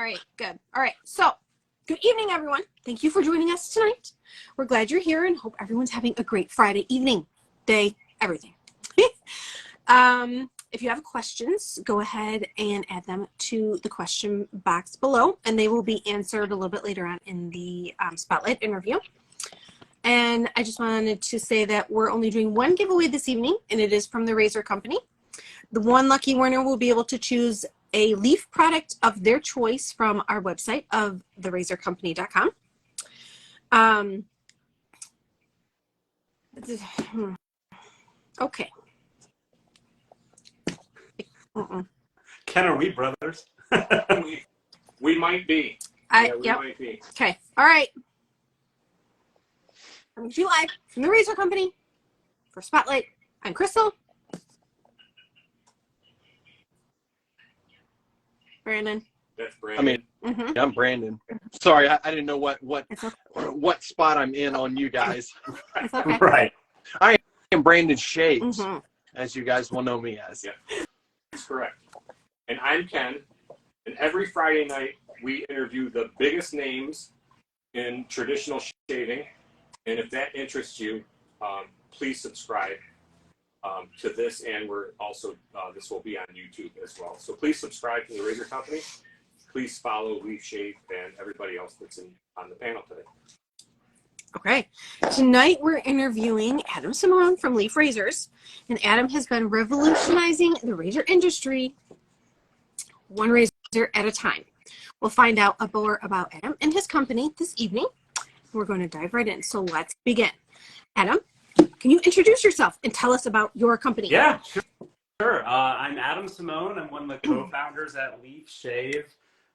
right, good. All right, so good evening, everyone. Thank you for joining us tonight. We're glad you're here and hope everyone's having a great Friday evening, day, everything. If you have questions, go ahead and add them to the question box below, and they will be answered a little bit later on in the Spotlight interview. And I just wanted to say that we're only doing one giveaway this evening, and it is from the Razor Company. The one lucky winner will be able to choose a leaf product of their choice from our website of therazorcompany.com. Okay. Ken, are we brothers? we might be. Might be. Okay. All right. Coming to you live from the Razor Company for Spotlight. I'm Crystal. Brandon. That's Brandon. I'm Brandon. Sorry, I didn't know what spot I'm in on you guys. It's okay. Right. I am Brandon Shades, as you guys will know me as. Yeah, that's correct. And I'm Ken. And every Friday night, we interview the biggest names in traditional shaving. And if that interests you, please subscribe to this. And we're also, this will be on YouTube as well. So please subscribe to the Razor Company. Please follow Leaf Shave and everybody else that's on the panel today. Okay. Tonight we're interviewing Adam Simone from Leaf Razors. And Adam has been revolutionizing the razor industry one razor at a time. We'll find out more about Adam and his company this evening. We're going to dive right in. So let's begin. Adam, can you introduce yourself and tell us about your company? Yeah, sure. I'm Adam Simone. I'm one of the co-founders at Leaf Shave.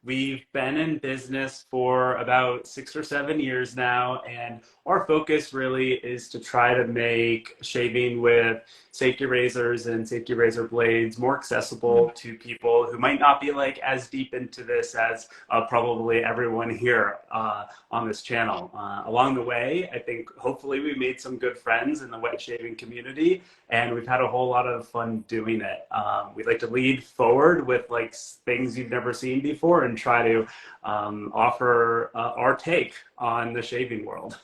We've been in business for about 6 or 7 years now, and our focus really is to try to make shaving with safety razors and safety razor blades more accessible to people who might not be like as deep into this as probably everyone here on this channel. Along the way, I think hopefully we made some good friends in the wet shaving community, and we've had a whole lot of fun doing it. We like to lead forward with like things you've never seen before and try to offer our take on the shaving world.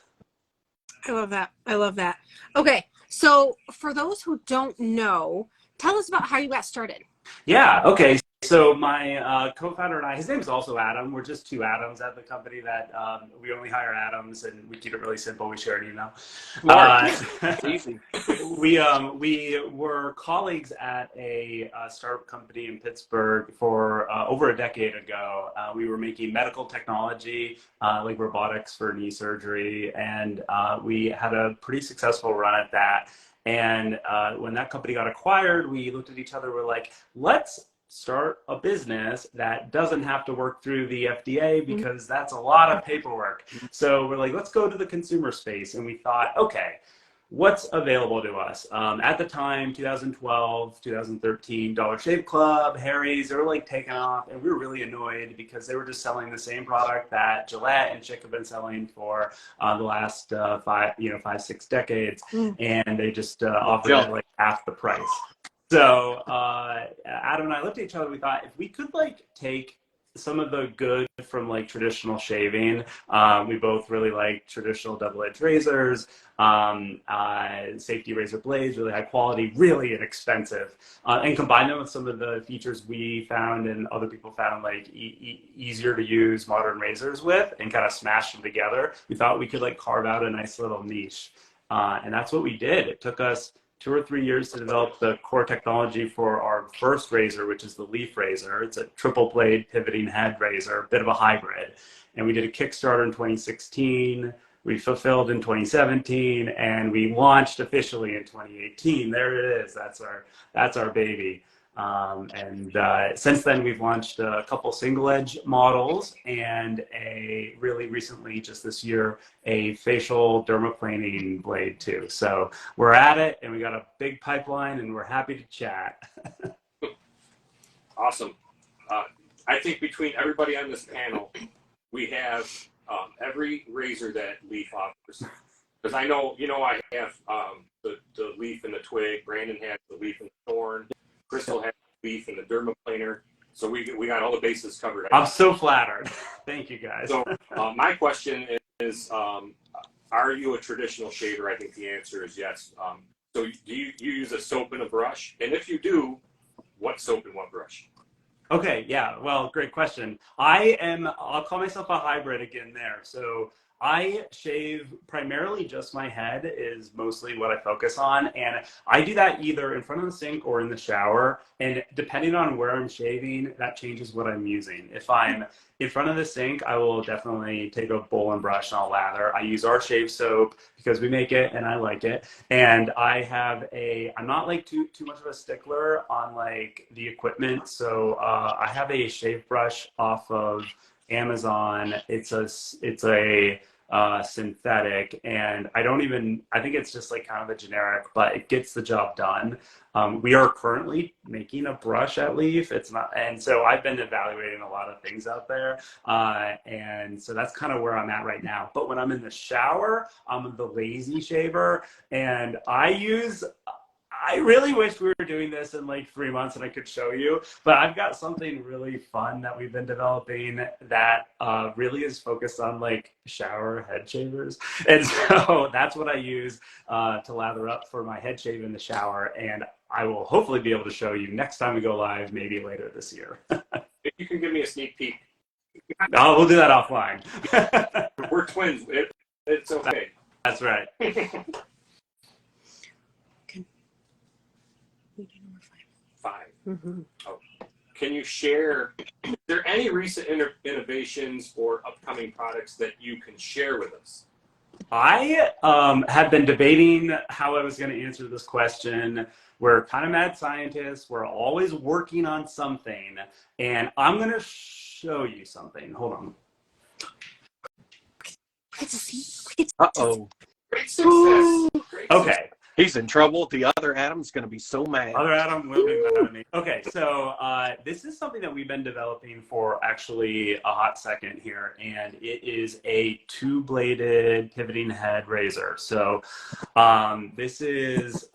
I love that. I love that. Okay. So for those who don't know, tell us about how you got started. Yeah. Okay. So my co-founder and I, his name is also Adam. We're just two Adams at the company that we only hire Adams, and we keep it really simple. We share an email. It's easy. We were colleagues at a startup company in Pittsburgh for over a decade ago. We were making medical technology, like robotics for knee surgery, and we had a pretty successful run at that. And when that company got acquired, we looked at each other. We're like, let's start a business that doesn't have to work through the FDA because that's a lot of paperwork. So we're like, let's go to the consumer space. And we thought, okay, what's available to us? At the time, 2012, 2013, Dollar Shave Club, Harry's, they were like taking off. And we were really annoyed because they were just selling the same product that Gillette and Chick have been selling for the last 5-6 decades. And they just offered it like half the price. So Adam and I looked at each other. We thought if we could like take some of the good from like traditional shaving, we both really like traditional double-edged razors, safety razor blades, really high quality, really inexpensive, and combine them with some of the features we found and other people found like easier to use modern razors with, and kind of smash them together. We thought we could like carve out a nice little niche, and that's what we did. It took us 2 or 3 years to develop the core technology for our first razor, which is the Leaf Razor. It's a triple blade pivoting head razor, a bit of a hybrid. And we did a Kickstarter in 2016. We fulfilled in 2017, and we launched officially in 2018. There it is. That's our baby. Since then, we've launched a couple single edge models and a really recently, just this year, a facial dermaplaning blade too. So we're at it, and we got a big pipeline, and we're happy to chat. Awesome. I think between everybody on this panel, we have every razor that Leaf offers. Because I know, I have the Leaf and the Twig. Brandon has the Leaf and the Thorn. Crystal has the Leaf and the dermaplaner. So we got all the bases covered. I'm so flattered. Thank you, guys. So my question is, are you a traditional shaver? I think the answer is yes. So do you use a soap and a brush? And if you do, what soap and what brush? Okay, yeah, well, great question. I'll call myself a hybrid again there. So I shave primarily just my head is mostly what I focus on. And I do that either in front of the sink or in the shower. And depending on where I'm shaving, that changes what I'm using. If I'm in front of the sink, I will definitely take a bowl and brush and I'll lather. I use our shave soap because we make it and I like it. And I'm not like too much of a stickler on like the equipment. So I have a shave brush off of Amazon. It's a synthetic, and I think it's just like kind of a generic, but it gets the job done. We are currently making a brush at Leaf. It's not, and so I've been evaluating a lot of things out there. And so that's kind of where I'm at right now. But when I'm in the shower, I'm the lazy shaver, and I really wish we were doing this in like 3 months and I could show you, but I've got something really fun that we've been developing that really is focused on like shower head shavers. And so that's what I use to lather up for my head shave in the shower. And I will hopefully be able to show you next time we go live, maybe later this year. If you can give me a sneak peek. Oh, we'll do that offline. We're twins. It's okay. That's right. Five. Mm-hmm. Oh. Can you share, is there any recent innovations or upcoming products that you can share with us? I have been debating how I was going to answer this question. We're kind of mad scientists. We're always working on something. And I'm going to show you something. Hold on. Uh-oh. Great success. Okay. He's in trouble. The other Adam's going to be so mad. Other Adam will be mad at me. Okay, so this is something that we've been developing for actually a hot second here, and it is a two-bladed pivoting head razor. So this is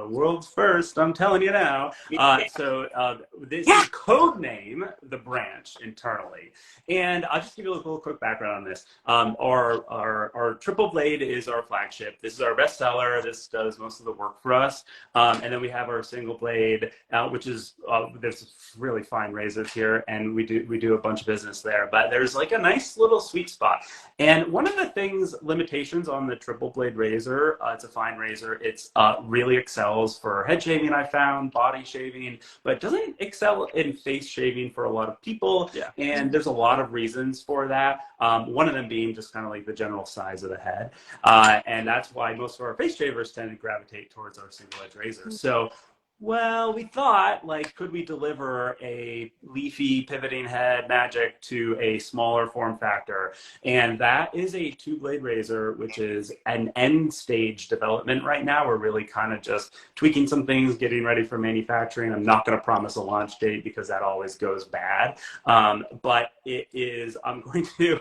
world's first, I'm telling you now. This is code name the branch internally. And I'll just give you a little quick background on this. Our triple blade is our flagship. This is our best seller. This does most of the work for us. And then we have our single blade, which is, there's really fine razors here, and we do a bunch of business there. But there's like a nice little sweet spot. And one of the limitations on the triple blade razor, it's a fine razor. It's really excels for head shaving, I found, body shaving, but doesn't excel in face shaving for a lot of people. Yeah. And there's a lot of reasons for that. One of them being just kind of like the general size of the head. And that's why most of our face shavers tend to gravitate towards our single edge razors. So, well, we thought, like, could we deliver a leafy pivoting head magic to a smaller form factor? And that is a two-blade razor, which is an end stage development right now. We're really kind of just tweaking some things, getting ready for manufacturing. I'm not going to promise a launch date because that always goes bad. But it is, I'm going to,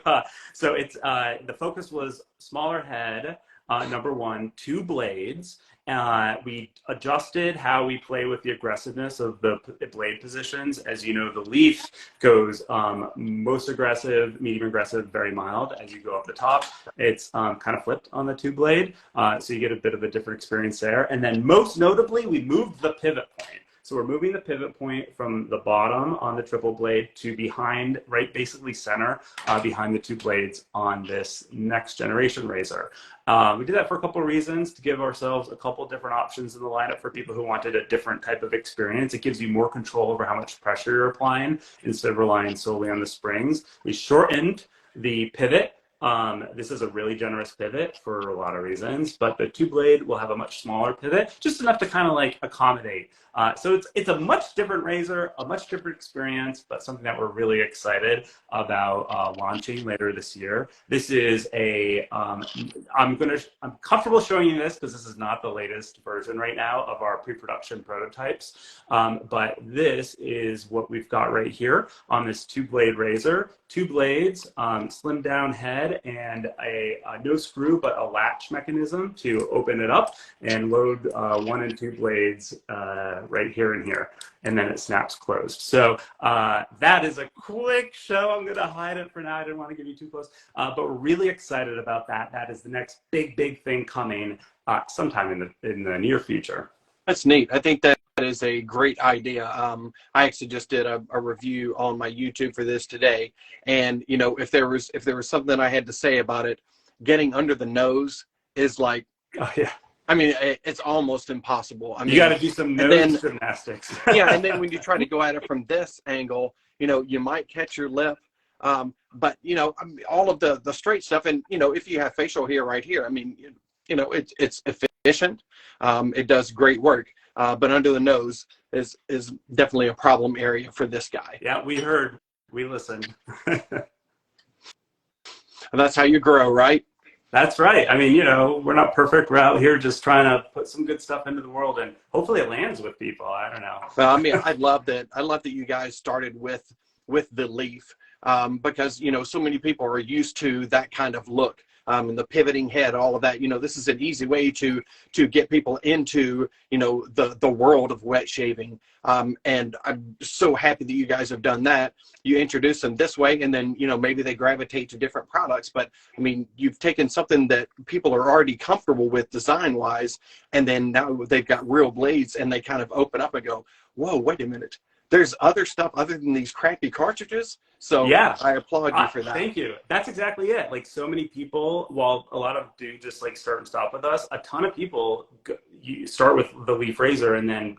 so it's, the focus was smaller head, number one, two blades. We adjusted how we play with the aggressiveness of the blade positions. As you know, the leaf goes most aggressive, medium aggressive, very mild. As you go up the top, it's kind of flipped on the two blade. So you get a bit of a different experience there. And then most notably, we moved the pivot point. So we're moving the pivot point from the bottom on the triple blade to behind, right, basically center, behind the two blades on this next generation razor. We did that for a couple of reasons, to give ourselves a couple different options in the lineup for people who wanted a different type of experience. It gives you more control over how much pressure you're applying instead of relying solely on the springs. We shortened the pivot. This is a really generous pivot for a lot of reasons, but the two blade will have a much smaller pivot, just enough to kind of like accommodate. So it's a much different razor, a much different experience, but something that we're really excited about launching later this year. This is a, I'm comfortable showing you this because this is not the latest version right now of our pre-production prototypes. But this is what we've got right here on this two blade razor. Two blades, slim down head, head and no screw, but a latch mechanism to open it up and load 1 and 2 blades right here and here. And then it snaps closed. So that is a quick show. I'm going to hide it for now. I didn't want to give you too close. But we're really excited about that. That is the next big thing coming sometime in the near future. That's neat. I think that is a great idea. I actually just did a review on my YouTube for this today. And, you know, if there was something I had to say about it, getting under the nose is like, oh, yeah. I mean, it's almost impossible. I mean, you got to do some nose gymnastics. Yeah, and then when you try to go at it from this angle, you know, you might catch your lip. But, you know, all of the straight stuff, and, you know, if you have facial hair right here, I mean, you know, it's efficient. It does great work. But under the nose is definitely a problem area for this guy. Yeah, we heard. We listened. And that's how you grow, right? That's right. I mean, you know, we're not perfect. We're out here just trying to put some good stuff into the world, and hopefully it lands with people. I don't know. Well, I mean, I love that you guys started with the leaf, because, you know, so many people are used to that kind of look. And the pivoting head, all of that, you know, this is an easy way to get people into, you know, the world of wet shaving. And I'm so happy that you guys have done that. You introduce them this way, and then, you know, maybe they gravitate to different products. But I mean, you've taken something that people are already comfortable with design wise, and then now they've got real blades, and they kind of open up and go, whoa, wait a minute. There's other stuff other than these crappy cartridges. So yeah, I applaud you for that. Thank you. That's exactly it. Like, so many people, while a lot of do just like start and stop with us, a ton of people you start with the Leaf Razor, and then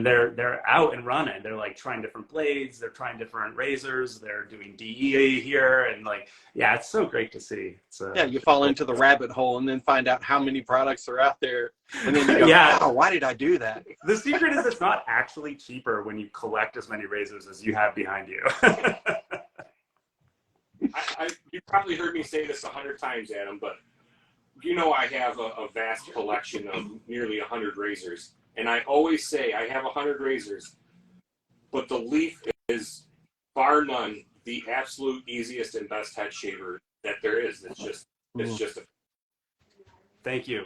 they're out and running. They're like trying different blades. They're trying different razors. They're doing DE here, and like, yeah, it's so great to see. Yeah, you fall into the rabbit hole and then find out how many products are out there, and then you go, yeah, wow, why did I do that? The secret is it's not actually cheaper when you collect as many razors as you have behind you. You probably heard me say this 100 times, Adam, but you know I have a vast collection of nearly 100 razors. And I always say I have 100 razors, but the Leaf is, bar none, the absolute easiest and best head shaver that there is. It's just a... Thank you.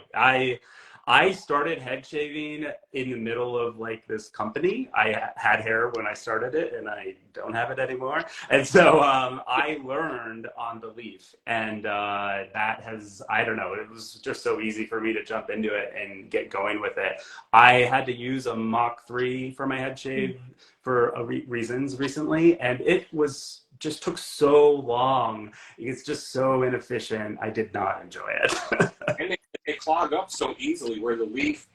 I started head shaving in the middle of like this company. I had hair when I started it, and I don't have it anymore. And so I learned on the Leaf, and that has, I don't know, it was just so easy for me to jump into it and get going with it. I had to use a Mach 3 for my head shave for reasons recently, and it was just took so long. It's just so inefficient. I did not enjoy it. And they clog up so easily, where the Leaf,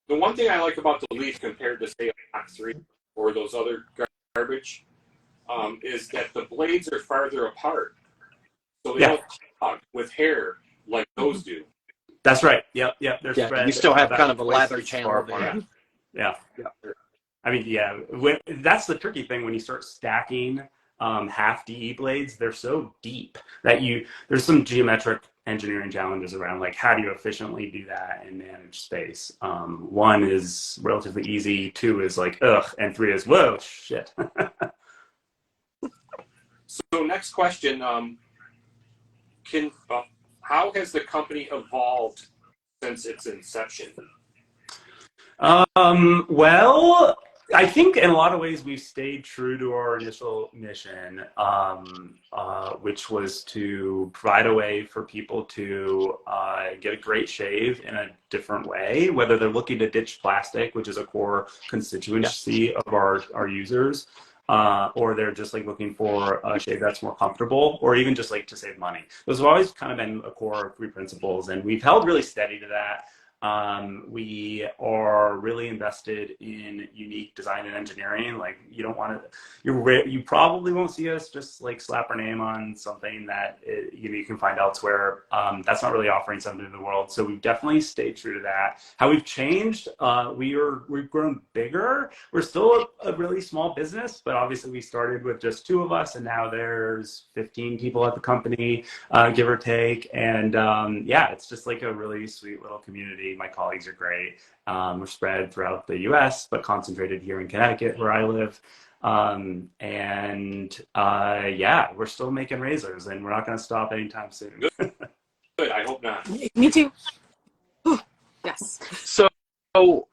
the one thing I like about the Leaf compared to, say, a Mach 3 or those other garbage, is that the blades are farther apart. So they don't clog with hair like those do. That's right. Yep. They're spread. You still have kind of a lather channel there. Yeah. I mean, yeah, that's the tricky thing when you start stacking half DE blades. They're so deep that there's some geometric engineering challenges around, like, how do you efficiently do that and manage space? 1 is relatively easy, 2 is like, ugh, and 3 is, whoa, shit. So next question, how has the company evolved since its inception? Well, I think in a lot of ways we've stayed true to our initial mission, which was to provide a way for people to get a great shave in a different way, whether they're looking to ditch plastic, which is a core constituency of our users, or they're just like looking for a shave that's more comfortable, or even just like to save money. Those have always kind of been a core 3 principles, and we've held really steady to that. We are really invested in unique design and engineering. Like, you don't want to, you probably won't see us just like slap our name on something that you can find elsewhere. That's not really offering something to the world. So we've definitely stayed true to that. How we've changed, we've grown bigger. We're still a really small business, but obviously we started with just 2 of us, and now there's 15 people at the company, give or take. And yeah, it's just like a really sweet little community. My colleagues are great. We're spread throughout the US, but concentrated here in Connecticut, where I live. Yeah, we're still making razors, and we're not going to stop anytime soon. Good. I hope not. Me too. Yes. So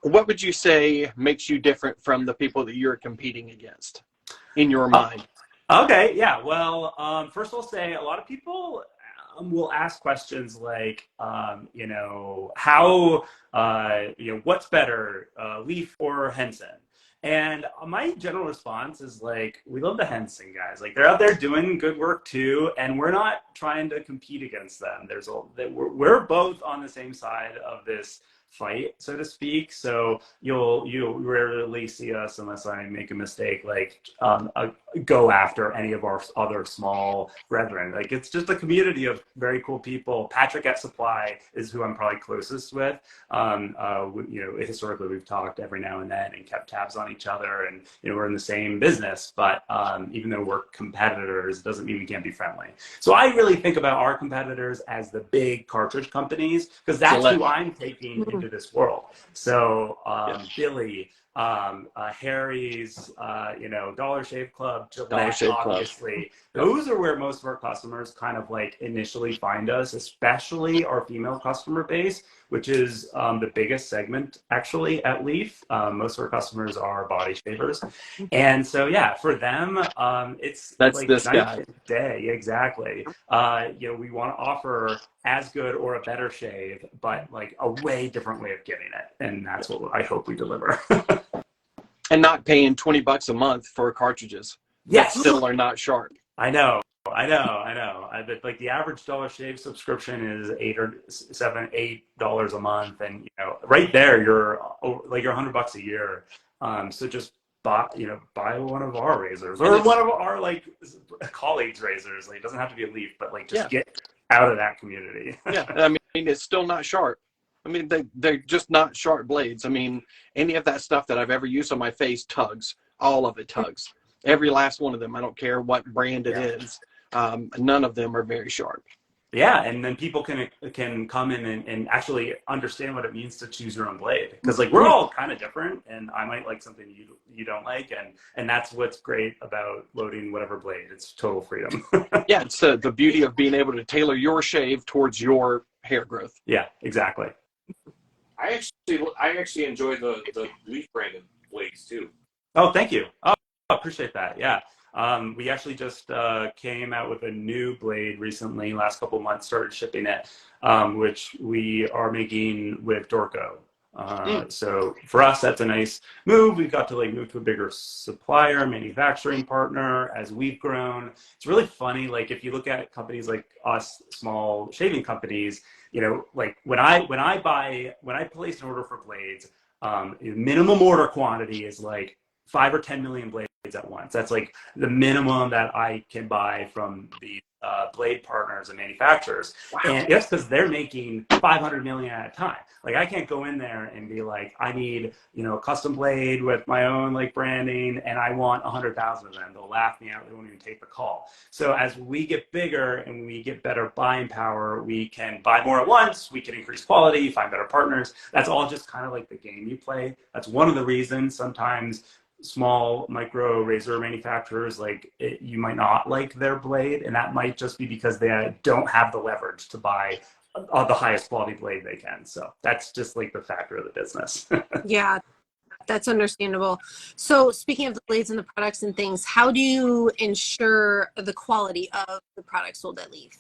what would you say makes you different from the people that you're competing against in your mind? Okay, yeah. Well, first I'll say a lot of people will ask questions like, how, what's better, Leaf or Henson? And my general response is like, we love the Henson guys. Like they're out there doing good work too, and we're not trying to compete against them. We're both on the same side of this fight, so to speak. So you'll rarely see us unless I make a mistake, like go after any of our other small brethren. Like it's just a community of very cool people. Patrick at Supply is who I'm probably closest with. Historically we've talked every now and then and kept tabs on each other, and we're in the same business, but even though we're competitors, it doesn't mean we can't be friendly. So I really think about our competitors as the big cartridge companies, because that's who I'm taking into this world. So Billy, Harry's, Dollar Shave Club, Gillette, obviously. Those are where most of our customers kind of like initially find us, especially our female customer base, which is the biggest segment actually at Leaf. Most of our customers are body shavers. And so, yeah, for them, that's like this night guy. and day, exactly. We want to offer as good or a better shave, but like a way different way of getting it. And that's what I hope we deliver. And not paying $20 a month for cartridges. Yes. That still are not sharp. I know. But like the average Dollar Shave subscription is $8 a month, and right there you're like $100 a year. So just buy one of our razors or one of our like colleagues' razors. Like it doesn't have to be a Leaf, but like just get out of that community. Yeah, I mean it's still not sharp. I mean they're just not sharp blades. I mean any of that stuff that I've ever used on my face tugs. All of it tugs. Every last one of them. I don't care what brand it is. None of them are very sharp. Yeah, and then people can come in and actually understand what it means to choose your own blade, because like we're all kind of different, and I might like something you don't like, and that's what's great about loading whatever blade. It's total freedom. Yeah, it's the beauty of being able to tailor your shave towards your hair growth. Yeah, exactly. I actually enjoy the Leaf branded blades too. Oh, thank you. Oh, appreciate that. Yeah. We actually just came out with a new blade recently. Last couple of months, started shipping it, which we are making with Dorco. So for us, that's a nice move. We've got to like move to a bigger supplier, manufacturing partner as we've grown. It's really funny. Like if you look at companies like us, small shaving companies, like when I place an order for blades, minimum order quantity is like 5 or 10 million blades at once. That's like the minimum that I can buy from the blade partners and manufacturers. Wow. And it's because they're making 500 million at a time. Like I can't go in there and be like, I need, a custom blade with my own like branding, and I want 100,000 of them. They'll laugh me out. They won't even take the call. So as we get bigger and we get better buying power, we can buy more at once. We can increase quality, find better partners. That's all just kind of like the game you play. That's one of the reasons sometimes small micro razor manufacturers, you might not like their blade, and that might just be because they don't have the leverage to buy the highest quality blade they can. So that's just like the factor of the business. Yeah, that's understandable. So speaking of the blades and the products and things, how do you ensure the quality of the products sold at Leaf?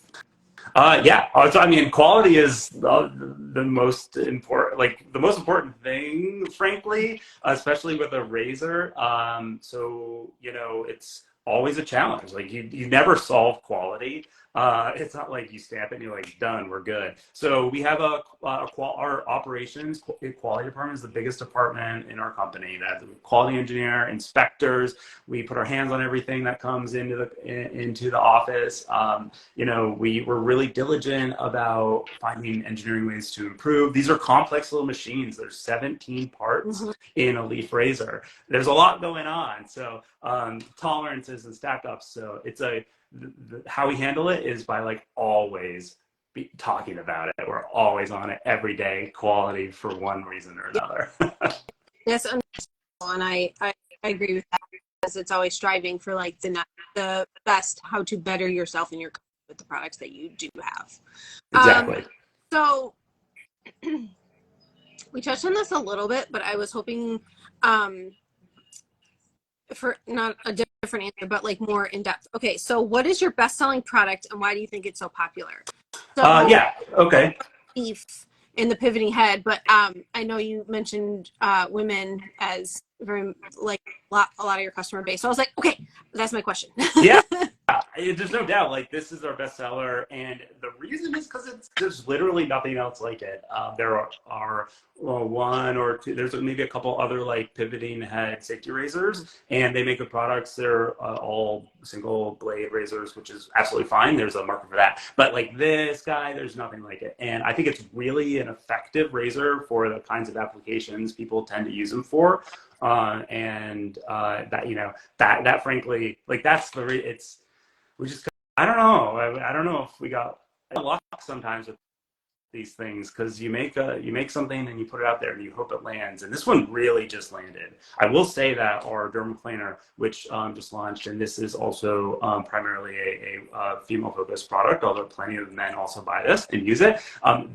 So, I mean, quality is the most important thing, frankly, especially with a razor. So, it's always a challenge. Like you never solve quality. It's not like you stamp it and you're like, done, we're good. So we have our operations quality department is the biggest department in our company. That's quality engineer, inspectors. We put our hands on everything that comes into the office. We're really diligent about finding engineering ways to improve. These are complex little machines. There's 17 parts in a Leaf razor. There's a lot going on. So tolerances and stack ups. So it's how we handle it is by always talking about it. We're always on it every day, quality for one reason or another. That's understandable, and I agree with that. it's always striving for like the best, how to better yourself and your with the products that you do have. Exactly. So we touched on this a little bit, but I was hoping for not a different answer, but like more in depth. Okay, so what is your best selling product and why do you think it's so popular? So Yeah. Okay. beef in the pivoting head, but I know you mentioned women as very like a lot of your customer base. So I was like, okay, that's my question. Yeah. There's no doubt, like, this is our bestseller, and the reason is because there's literally nothing else like it. There are one or two, there's maybe a couple other like pivoting head safety razors, and they make good products. They're all single blade razors, which is absolutely fine. There's a market for that. But like this guy, there's nothing like it. And I think it's really an effective razor for the kinds of applications people tend to use them for. That, you know, that frankly, like that's we just, I don't know. I don't know if we got luck sometimes with these things, because you make something and you put it out there and you hope it lands. And this one really just landed. I will say that our dermaplaner, which just launched, and this is also primarily a female-focused product, although plenty of men also buy this and use it.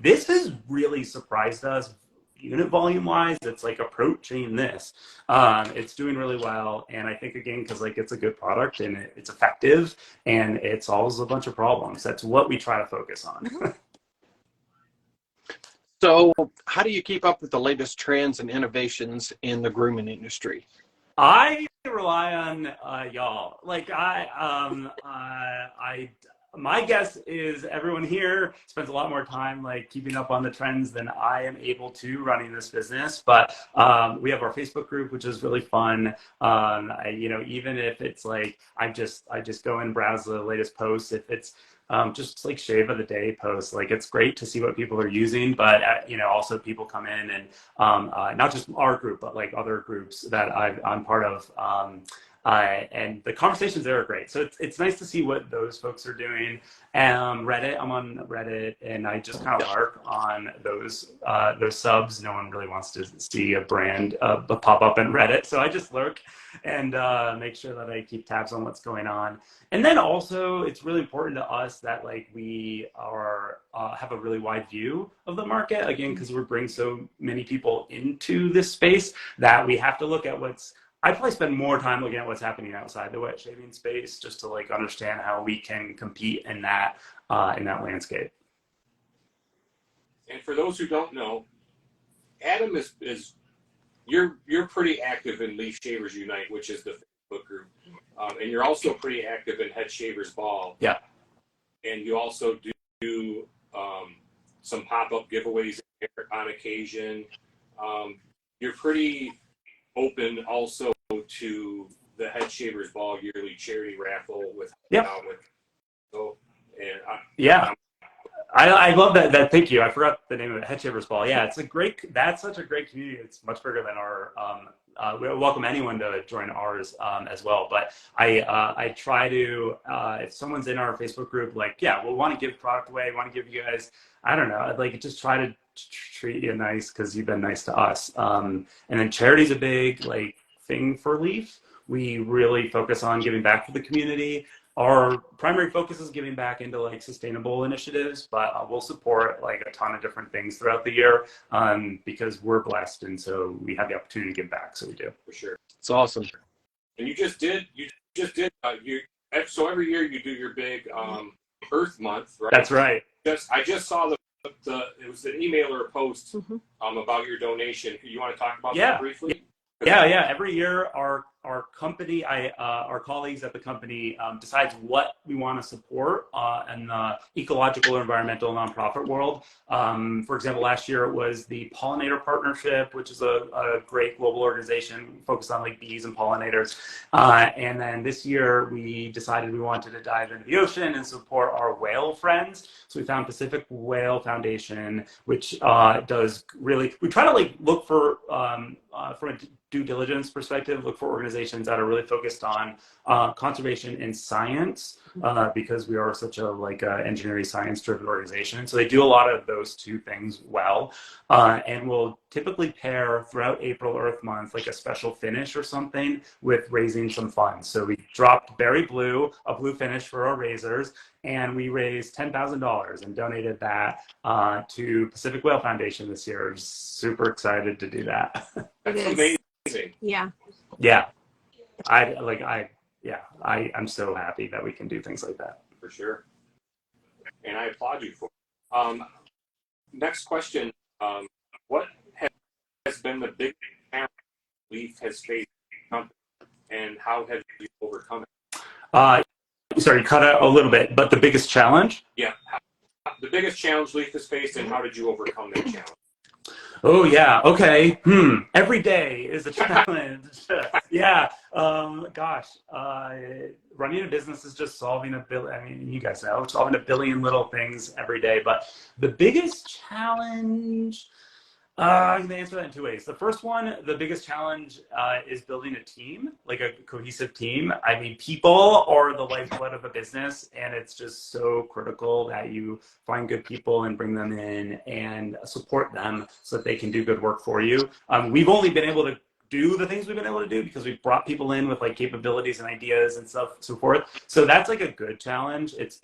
This has really surprised us. Unit volume wise, it's like approaching this. It's doing really well, and I think again because like it's a good product and it's effective and it solves a bunch of problems. That's what we try to focus on. So how do you keep up with the latest trends and innovations in the grooming industry? I rely on y'all. Like my guess is everyone here spends a lot more time like keeping up on the trends than I am able to running this business. But we have our Facebook group, which is really fun. You know, even if it's like I just go and browse the latest posts. If it's just like shave of the day posts, like it's great to see what people are using. But you know, also people come in and not just our group, but like other groups that I'm part of. And the conversations there are great. So it's nice to see what those folks are doing. Reddit, I'm on Reddit, and I just kind of lark on those subs. No one really wants to see a brand pop up in Reddit, so I just lurk and make sure that I keep tabs on what's going on. And then also, it's really important to us that like we are have a really wide view of the market. Again, because we bring so many people into this space that we have to look at I probably spend more time looking at what's happening outside the wet shaving space just to like understand how we can compete in that landscape. And for those who don't know, Adam is you're pretty active in Leaf Shavers Unite, which is the Facebook group, and you're also pretty active in Head Shavers Ball. Yeah. And you also do some pop-up giveaways on occasion. You're pretty open also to the Head Shavers Ball yearly charity raffle with so and I love that. Thank you. I forgot the name of it. Head Shavers Ball. Yeah, that's such a great community. It's much bigger than our. We welcome anyone to join ours as well. But I try to if someone's in our Facebook group, like we'll want to give product away. Want to give you guys. I don't know. I'd like just try to treat you nice because you've been nice to us. And then charity's a big like thing for Leaf. We really focus on giving back to the community. Our primary focus is giving back into like sustainable initiatives, but we'll support like a ton of different things throughout the year because we're blessed, and so we have the opportunity to give back. So we do. For sure. It's awesome. And you just did. So every year you do your big Earth Month, right? That's right. I just saw it was an email or a post about your donation. You want to talk about that briefly? Yeah. Every year, our company, our colleagues at the company decides what we want to support in the ecological or environmental nonprofit world. For example, last year it was the Pollinator Partnership, which is a great global organization focused on like bees and pollinators. And then this year we decided we wanted to dive into the ocean and support our whale friends. So we found Pacific Whale Foundation, which does really, we try to like look for from a due diligence perspective, look for organizations organizations that are really focused on conservation and science, because we are such a engineering science driven organization. So they do a lot of those two things well, and we'll typically pair throughout April Earth Month like a special finish or something with raising some funds. So we dropped Berry Blue, a blue finish for our razors, and we raised $10,000 and donated that to Pacific Whale Foundation this year. Super excited to do that. That's It is. amazing. Yeah. Yeah, I'm so happy that we can do things like that. For sure. And I applaud you for it. Next question. What has been the big challenge Leaf has faced in the company, and how have you overcome it? Sorry, cut out a little bit, but the biggest challenge? Yeah. The biggest challenge Leaf has faced, and how did you overcome that challenge? Oh yeah. Okay. Every day is a challenge. Yeah. Gosh. Running a business is just solving you guys know, solving a billion little things every day. But the biggest challenge, I'm going to answer that in two ways. The first one, the biggest challenge is building a team, like a cohesive team. I mean, people are the lifeblood of a business, and it's just so critical that you find good people and bring them in and support them so that they can do good work for you. We've only been able to do the things we've been able to do because we've brought people in with like capabilities and ideas and stuff, so forth. So that's like a good challenge. It's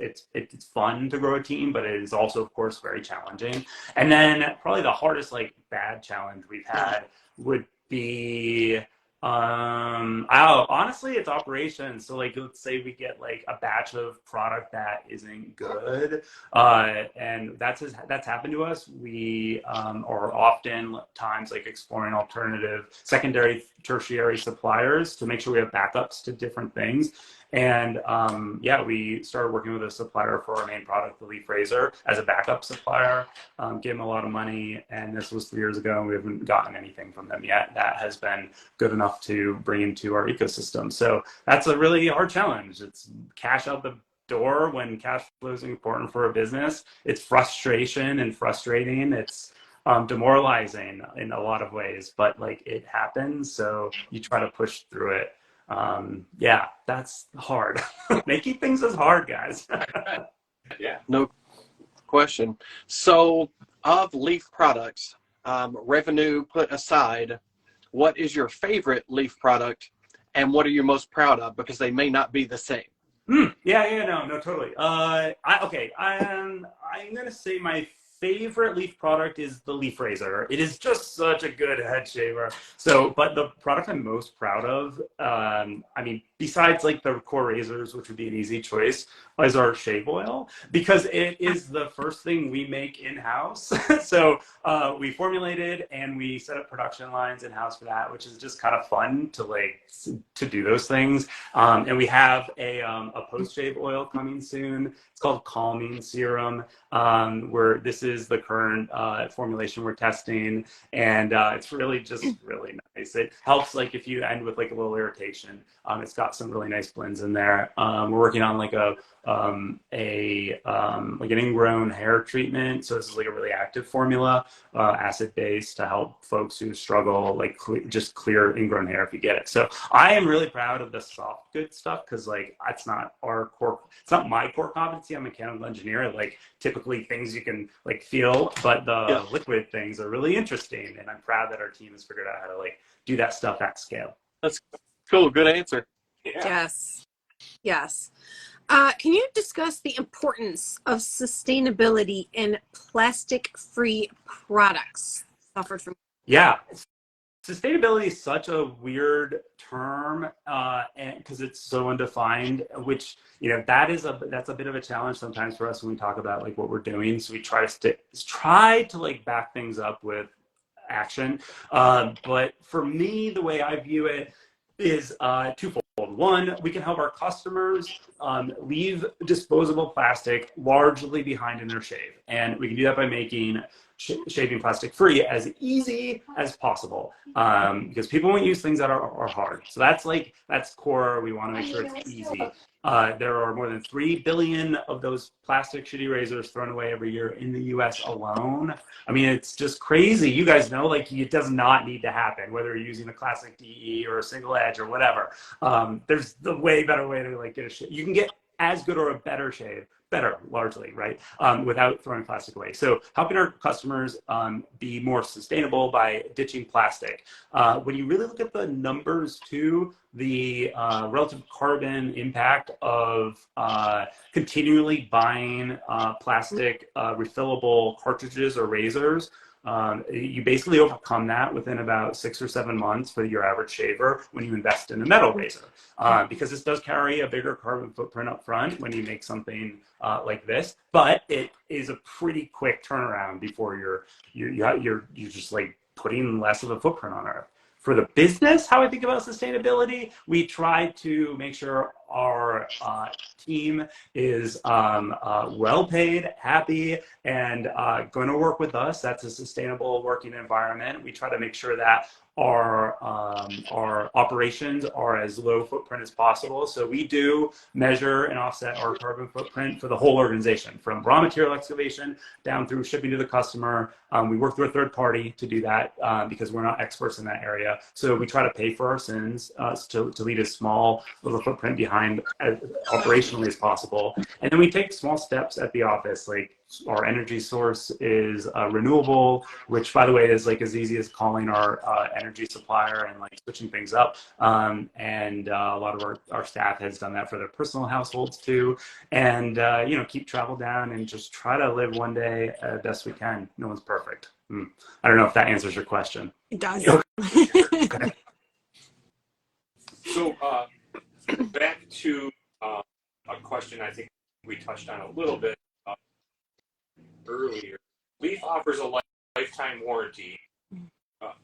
fun to grow a team, but it is also, of course, very challenging. And then probably the hardest bad challenge we've had would be honestly, it's operations. So let's say we get a batch of product that isn't good, and that's happened to us. We are often times exploring alternative secondary, tertiary suppliers to make sure we have backups to different things. And we started working with a supplier for our main product, the Leaf Razor, as a backup supplier. Gave them a lot of money, and this was 3 years ago, and we haven't gotten anything from them yet that has been good enough to bring into our ecosystem. So that's a really hard challenge. It's cash out the door when cash flow is important for a business. It's frustration and frustrating. It's demoralizing in a lot of ways, but it happens. So you try to push through it. That's hard. Making things is hard, guys. Yeah. No question. So, of Leaf products, revenue put aside, what is your favorite Leaf product, and what are you most proud of? Because they may not be the same. No, totally. I'm gonna say my favorite Leaf product is the Leaf Razor. It is just such a good head shaver. So, but the product I'm most proud of, besides the core razors, which would be an easy choice, is our shave oil, because it is the first thing we make in-house. So we formulated and we set up production lines in-house for that, which is just kind of fun to do those things. And we have a post-shave oil coming soon. It's called Calming Serum, where this is the current formulation we're testing, and it's really just really nice. It helps if you end with a little irritation. It's got some really nice blends in there. We're working on an ingrown hair treatment. So this is a really active formula, acid based, to help folks who struggle just clear ingrown hair if you get it. So I am really proud of the soft good stuff, because it's not our core, it's not my core competency. I'm a mechanical engineer. Typically things you can feel, but the liquid things are really interesting, and I'm proud that our team has figured out how to do that stuff at scale. That's cool. Good answer. Yeah. Yes. Can you discuss the importance of sustainability in plastic-free products suffered from? Yeah. Sustainability is such a weird term, and because it's so undefined, which that's a bit of a challenge sometimes for us when we talk about what we're doing. So we try to back things up with action. But for me, the way I view it is twofold. One, we can help our customers leave disposable plastic largely behind in their shave, and we can do that by making shaving plastic free as easy as possible, because people won't use things that are hard. So that's core. We want to make sure it's easy. There are more than 3 billion of those plastic shitty razors thrown away every year in the US alone. I mean, it's just crazy. You guys know, like, it does not need to happen, whether you're using a classic DE or a single edge or whatever. There's the way better way to like get a shave. You can get as good or a better shave, better largely, right? Without throwing plastic away. So helping our customers be more sustainable by ditching plastic. When you really look at the numbers too, the relative carbon impact of continually buying plastic refillable cartridges or razors, you basically overcome that within about 6 or 7 months for your average shaver when you invest in a metal razor, because this does carry a bigger carbon footprint up front when you make something like this, but it is a pretty quick turnaround before you're just like putting less of a footprint on Earth. For the business, how I think about sustainability, we try to make sure our team is well paid, happy, and going to work with us. That's a sustainable working environment. We try to make sure that our operations are as low footprint as possible. So we do measure and offset our carbon footprint for the whole organization, from raw material excavation down through shipping to the customer. We work through a third party to do that because we're not experts in that area. So we try to pay for our sins to leave as small of a footprint behind as operationally as possible. And then we take small steps at the office, like our energy source is renewable, which by the way is like as easy as calling our energy supplier and like switching things up. And a lot of our staff has done that for their personal households too. And you know, keep travel down and just try to live one day as best we can. No one's perfect. I don't know if that answers your question. It does. Okay. So back to a question I think we touched on a little bit earlier. Leaf offers a lifetime warranty.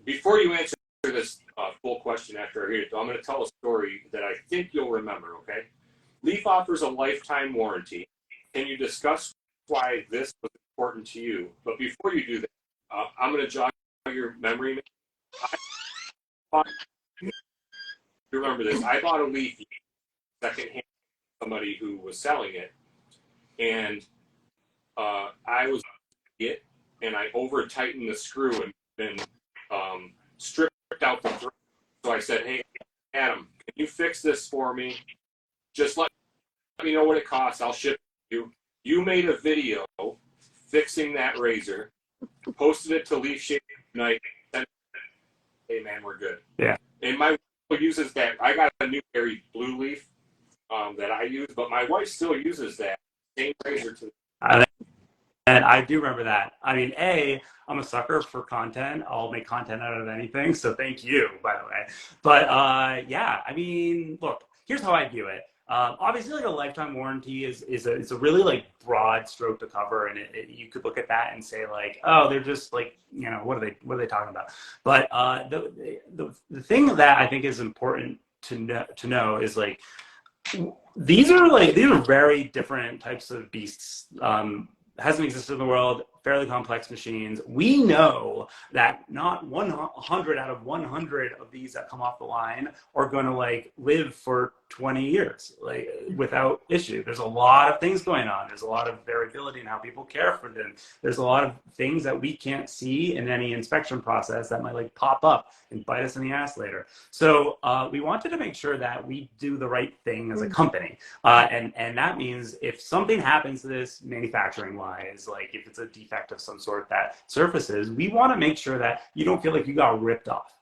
Before you answer this full question after I hear it, I'm going to tell a story that I think you'll remember, okay? Leaf offers a lifetime warranty. Can you discuss why this was important to you? But before you do that, I'm going to jog your memory. You remember this. I bought a Leaf secondhand from somebody who was selling it, and I was it, and I over tightened the screw and stripped out the thread. So I said, "Hey, Adam, can you fix this for me? Just let me know what it costs. I'll ship it to you." You made a video fixing that razor, posted it to Leaf Shave Night. Hey man, we're good. Yeah. And my wife uses that. I got a new Berry Blue Leaf that I use, but my wife still uses that same razor to. And I do remember that. I mean, I'm a sucker for content. I'll make content out of anything. So thank you, by the way. But yeah, I mean, look, here's how I view it. Obviously, like a lifetime warranty is a really like broad stroke to cover, and you could look at that and say like, oh, they're just like, you know, what are they talking about? But the thing that I think is important to know is like these are very different types of beasts. Hasn't existed in the world, fairly complex machines. We know that not 100 out of 100 of these that come off the line are going to like live for 20 years, like without issue. There's a lot of things going on. There's a lot of variability in how people care for them. There's a lot of things that we can't see in any inspection process that might like pop up and bite us in the ass later. So we wanted to make sure that we do the right thing as a company. And that means if something happens to this manufacturing wise, like if it's a defect of some sort that surfaces, we want to make sure that you don't feel like you got ripped off.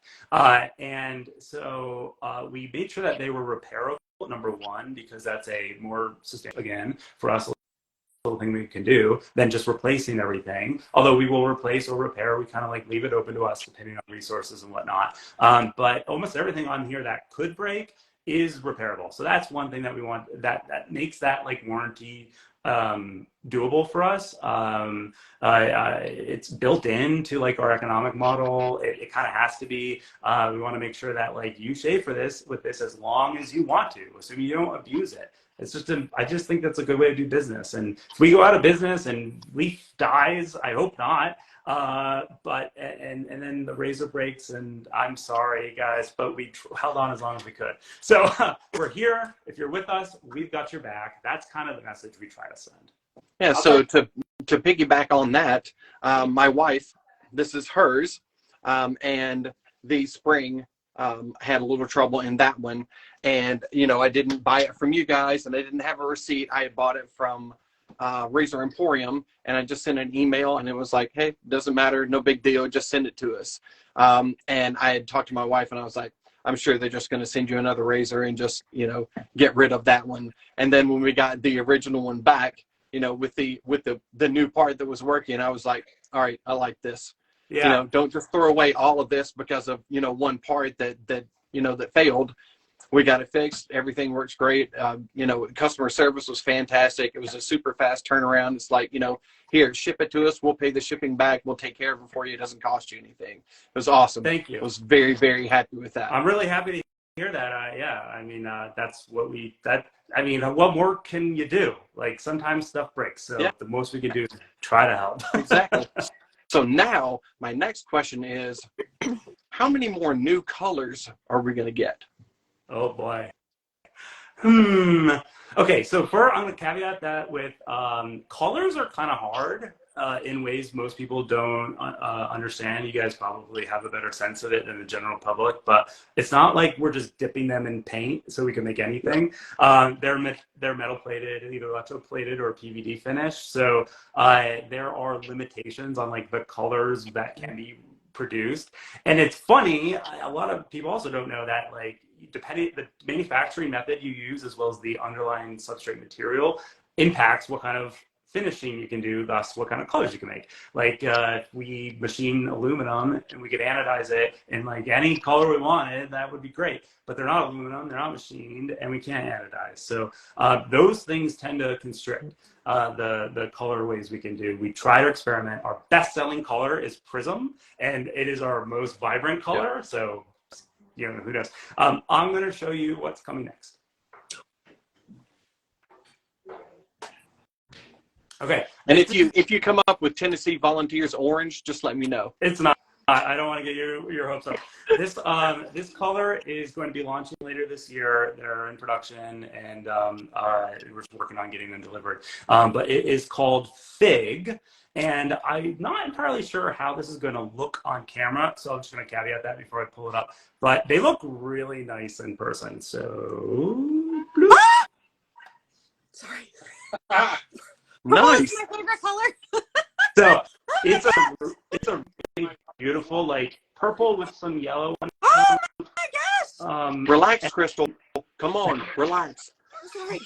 And so we made sure that they were repairable, number one, because that's a more sustainable, again, for us, little thing we can do than just replacing everything. Although we will replace or repair, we kind of like leave it open to us depending on resources and whatnot. But almost everything on here that could break is repairable. So that's one thing that we want, that makes that like warranty doable for us. It's built into like our economic model. It kind of has to be. We want to make sure that like you shave with this as long as you want to, assuming you don't abuse it. It's just I just think that's a good way to do business. And if we go out of business and Leaf dies, I hope not. But then the razor breaks, and I'm sorry, guys, but we held on as long as we could. So we're here. If you're with us, we've got your back. That's kind of the message we try to send. Yeah. So to piggyback on that, my wife, this is hers, and the spring had a little trouble in that one, and I didn't buy it from you guys, and I didn't have a receipt. I had bought it from Razor Emporium, and I just sent an email, and it was like, hey, doesn't matter, no big deal, just send it to us. And I had talked to my wife, and I was like, I'm sure they're just going to send you another razor and just get rid of that one. And then when we got the original one back, with the new part that was working, I was like, all right, I like this. Yeah. Don't just throw away all of this because of one part that failed. We got it fixed. Everything works great. Customer service was fantastic. It was a super fast turnaround. It's like, here, ship it to us. We'll pay the shipping back. We'll take care of it for you. It doesn't cost you anything. It was awesome. Thank you. I was very, very happy with that. I'm really happy to hear that. That's what what more can you do? Like, sometimes stuff breaks. So the most we can do is try to help. Exactly. So now my next question is, how many more new colors are we going to get? Oh boy. Okay, so I'm going to caveat that with colors are kind of hard in ways most people don't understand. You guys probably have a better sense of it than the general public, but it's not like we're just dipping them in paint so we can make anything. They're metal plated, either electroplated or PVD finish. So there are limitations on like the colors that can be produced. And it's funny, a lot of people also don't know that, like, depending the manufacturing method you use as well as the underlying substrate material impacts what kind of finishing you can do, thus what kind of colors you can make. Like if we machine aluminum and we could anodize it in like any color we wanted, that would be great. But they're not aluminum, they're not machined, and we can't anodize. So those things tend to constrict the colorways we can do. We try to experiment. Our best-selling color is Prism, and it is our most vibrant color. Yep. So who knows? I'm going to show you what's coming next. Okay. And if you come up with Tennessee Volunteers orange, just let me know. It's not. I don't want to get your hopes up. This color is going to be launching later this year. They're in production, and we're working on getting them delivered. But it is called Fig, and I'm not entirely sure how this is going to look on camera, so I'm just going to caveat that before I pull it up. But they look really nice in person. So, sorry. Nice. It's my favorite color. So it's a really beautiful, like, purple with some yellow. Oh my gosh! Relax, Crystal. Come on, relax. Sorry.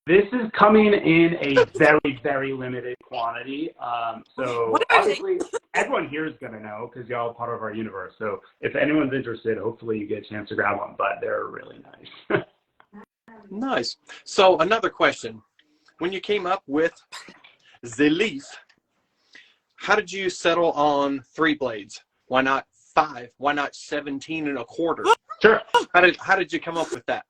This is coming in a very, very limited quantity. So obviously everyone here is going to know because y'all are part of our universe. So if anyone's interested, hopefully you get a chance to grab one. But they're really nice. Nice. So another question. When you came up with the Leaf, how did you settle on 3 blades? Why not 5? Why not 17 1/4? Sure. How did you come up with that?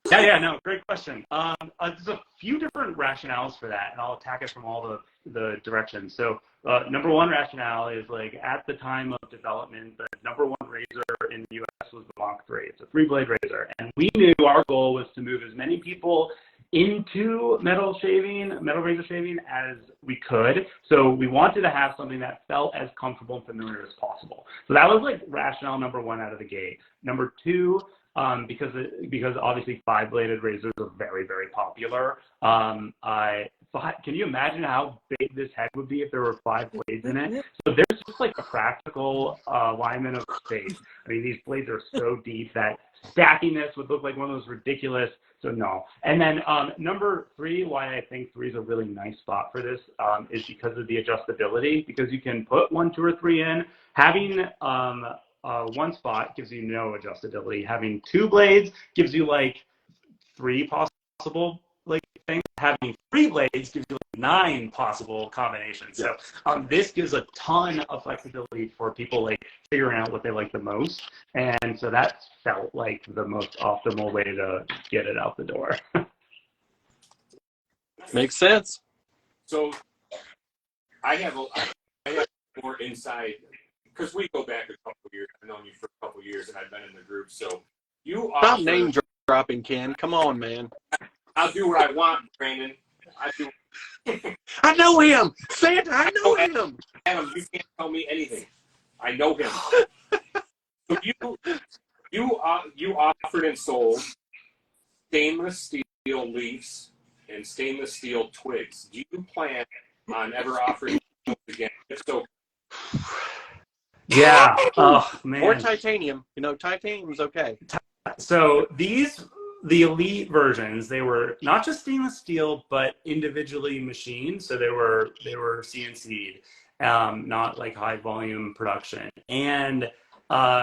Yeah, no, great question. There's a few different rationales for that, and I'll attack it from all the directions. So number one rationale is, like, at the time of development, the number one razor in the US was the Mach 3. It's a 3-blade razor, and we knew our goal was to move as many people into metal razor shaving as we could. So we wanted to have something that felt as comfortable and familiar as possible. So that was like rationale number one out of the gate. Number two, because obviously 5-bladed razors are very, very popular. Can you imagine how big this head would be if there were 5 blades in it? So there's just like a practical alignment of space. I mean, these blades are so deep that stacking this would look like one of those ridiculous. So no. And then number 3, why I think 3 is a really nice spot for this is because of the adjustability. Because you can put 1, 2, or 3 in. Having one spot gives you no adjustability. Having 2 blades gives you like 3 possible like things. Having 3 blades gives you like 9 possible combinations. So this gives a ton of flexibility for people like figuring out what they like the most. And so that felt like the most optimal way to get it out the door. Makes sense. So I have more inside, because we go back a couple of years. I've known you for a couple of years, and I've been in the group. So you Stop offer. name dropping, Ken. Come on, man. I'll do what I want, Brandon. I know him. Santa, I know him. Adam, you can't tell me anything. I know him. So you offered and sold stainless steel leaves and stainless steel twigs. Do you plan on ever offering those again? If so, Yeah. Oh man. Or titanium. You know, titanium's okay. So the elite versions, they were not just stainless steel, but individually machined. So they were CNC'd, not like high volume production. And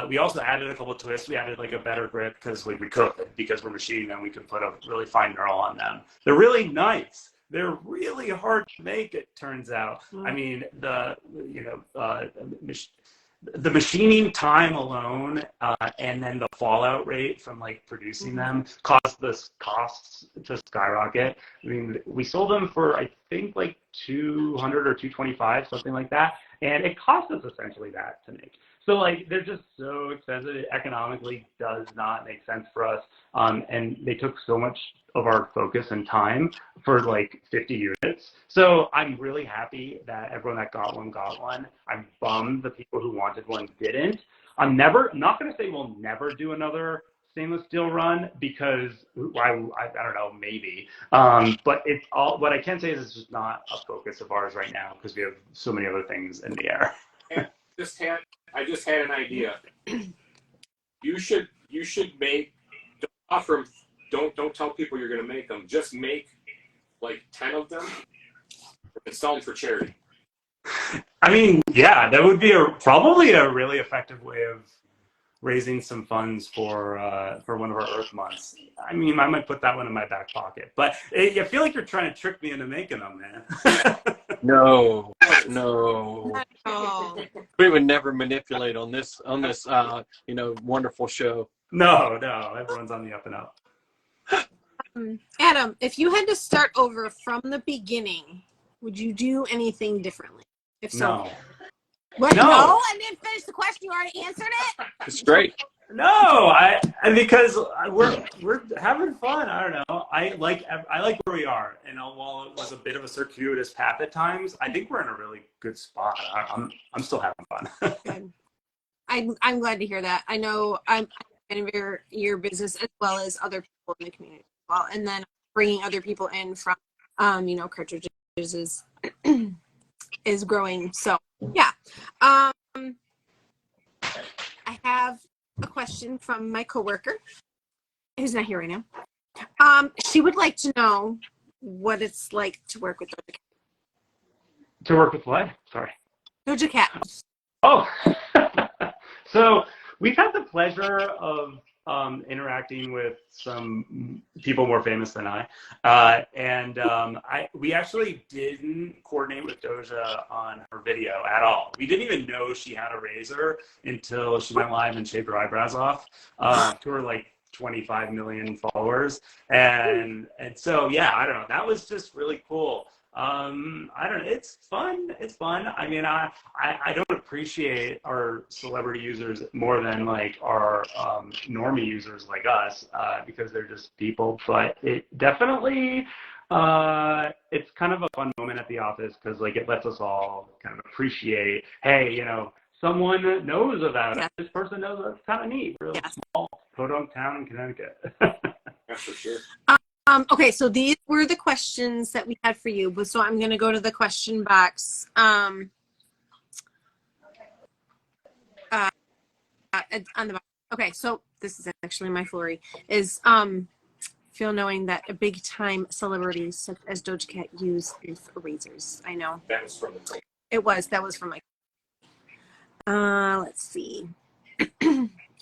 we also added a couple of twists. We added like a better grip because we could, because we're machining them, we could put a really fine knurl on them. They're really nice. They're really hard to make, it turns out. I mean, the machining time alone, and then the fallout rate from like producing them caused the costs to skyrocket. I mean, we sold them for I think like 200 or 225, something like that, and it cost us essentially that to make. So like they're just so expensive. It economically does not make sense for us, and they took so much of our focus and time for like 50 units. So I'm really happy that everyone that got one. I'm bummed the people who wanted one didn't. I'm not going to say we'll never do another stainless steel run because I don't know, maybe. But it's all, what I can say is it's just not a focus of ours right now because we have so many other things in the air. I just had an idea. You should make, don't tell people you're going to make them. Just make like 10 of them and sell them for charity. I mean, yeah, that would be probably a really effective way of raising some funds for one of our Earth months. I mean, I might put that one in my back pocket, but I feel like you're trying to trick me into making them, man. No. Oh. We would never manipulate on this wonderful show. No, everyone's on the up and up. Adam, if you had to start over from the beginning, would you do anything differently? If so, No. What? No. No, I didn't finish the question. You already answered it. It's great. No, because we're having fun. I don't know. I like where we are, and while it was a bit of a circuitous path at times, I think we're in a really good spot. I'm still having fun. Good. I'm glad to hear that. I know I'm in your business as well as other people in the community as well, and then bringing other people in from cartridges is growing. So yeah, I have a question from my coworker who's not here right now. She would like to know what it's like to work with Doja Cat. To work with what? Sorry. Doja Cat. Oh, so we've had the pleasure of interacting with some people more famous than I, and we actually didn't coordinate with Doja on her video at all. We didn't even know she had a razor until she went live and shaved her eyebrows off to her like 25 million followers, and so yeah, I don't know. That was just really cool. I don't know. It's fun. I mean, I don't appreciate our celebrity users more than like our normie users like us because they're just people. But it definitely it's kind of a fun moment at the office because like it lets us all kind of appreciate. Hey, someone knows about it. This person knows that's kind of neat. We're a small podunk town in Connecticut. That's for sure. Okay, so these were the questions that we had for you. So I'm going to go to the question box on the box. Okay, so this is actually my flurry. Is feel knowing that a big time celebrities such as Doja Cat use razors. I know. That was from the. That was from my. Let's see.